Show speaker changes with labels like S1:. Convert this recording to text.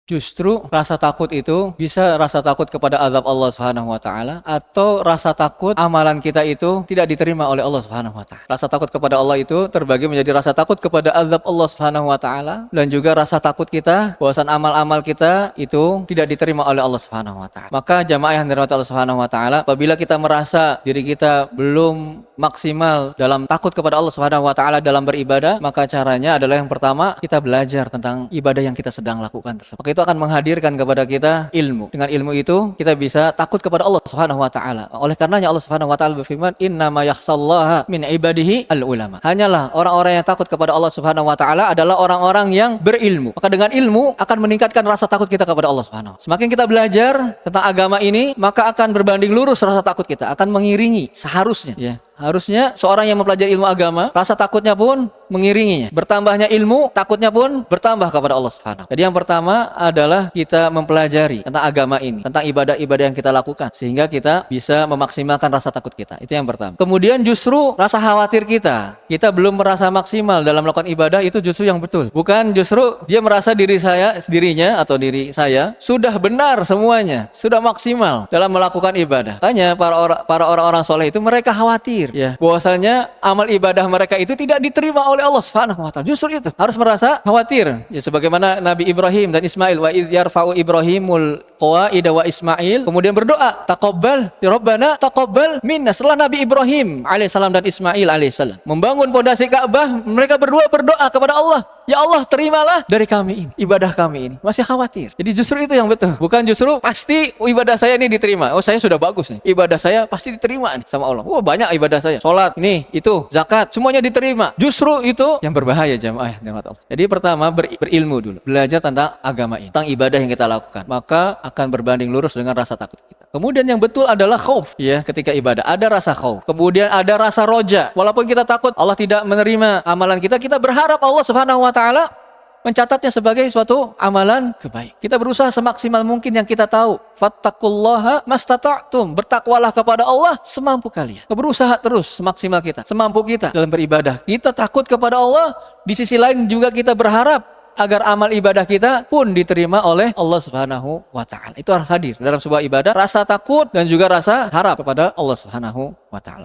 S1: Justru rasa takut itu bisa rasa takut kepada azab Allah Subhanahu wa taala atau rasa takut amalan kita itu tidak diterima oleh Allah Subhanahu wa taala. Rasa takut kepada Allah itu terbagi menjadi rasa takut kepada azab Allah Subhanahu wa taala dan juga rasa takut kita bahwasan amal-amal kita itu tidak diterima oleh Allah Subhanahu wa taala. Maka jamaah yang dirahmati Allah Subhanahu wa taala, apabila kita merasa diri kita belum maksimal dalam takut kepada Allah Subhanahu wa taala dalam beribadah, maka caranya adalah yang pertama, kita belajar tentang ibadah yang kita sedang lakukan tersebut. Maka itu akan menghadirkan kepada kita ilmu. Dengan ilmu itu kita bisa takut kepada Allah Subhanahu wa taala. Oleh karenanya Allah Subhanahu wa taala berfirman, "Innama yakhshallaha min ibadihi al-ulama." Hanyalah orang-orang yang takut kepada Allah Subhanahu wa taala adalah orang-orang yang berilmu. Maka dengan ilmu akan meningkatkan rasa takut kita kepada Allah Subhanahu wa taala. Semakin kita belajar tentang agama ini, maka akan berbanding lurus rasa takut kita, akan mengiringi seharusnya, ya. Harusnya seorang yang mempelajari ilmu agama, rasa takutnya pun mengiringinya. Bertambahnya ilmu, takutnya pun bertambah kepada Allah Subhanahu. Jadi yang pertama adalah kita mempelajari tentang agama ini, tentang ibadah-ibadah yang kita lakukan, sehingga kita bisa memaksimalkan rasa takut kita. Itu yang pertama. Kemudian justru rasa khawatir kita belum merasa maksimal dalam melakukan ibadah, itu justru yang betul. Bukan justru dia merasa dirinya atau diri saya sudah benar semuanya, sudah maksimal dalam melakukan ibadah. Tanya para orang-orang soleh itu, mereka khawatir, ya, bahwasanya amal ibadah mereka itu tidak diterima oleh Allah Subhanahu wa taala. Justru itu harus merasa khawatir. Ya, sebagaimana Nabi Ibrahim dan Ismail, wa idh yarfa'u Ibrahimul qawaida wa Ismail, kemudian berdoa, taqabbal ya Rabbana taqabbal minna. Setelah Nabi Ibrahim alaihissalam dan Ismail alaihissalam membangun pondasi Ka'bah, mereka berdua berdoa kepada Allah, ya Allah, terimalah dari kami ini, ibadah kami ini. Masih khawatir. Jadi justru itu yang betul. Bukan justru pasti ibadah saya ini diterima. Oh, saya sudah bagus nih, ibadah saya pasti diterima nih sama Allah. Oh, banyak ibadah saya, sholat, ini, itu, zakat, semuanya diterima. Justru itu yang berbahaya, jamaah yang dirahmati Allah. Jadi pertama, berilmu dulu, belajar tentang agama ini, tentang ibadah yang kita lakukan, maka akan berbanding lurus dengan rasa takut kita. Kemudian yang betul adalah khauf, ya, ketika ibadah ada rasa khauf. Kemudian ada rasa roja. Walaupun kita takut Allah tidak menerima amalan kita, kita berharap Allah Subhanahu wa taala mencatatnya sebagai suatu amalan kebaikan. Kita berusaha semaksimal mungkin yang kita tahu. Fattaqullaha mastata'tum. Bertakwalah kepada Allah semampu kalian. Berusaha terus semaksimal kita, semampu kita dalam beribadah. Kita takut kepada Allah, di sisi lain juga kita berharap agar amal ibadah kita pun diterima oleh Allah Subhanahu wa taala. Itu harus hadir dalam sebuah ibadah, rasa takut dan juga rasa harap kepada Allah Subhanahu wa taala.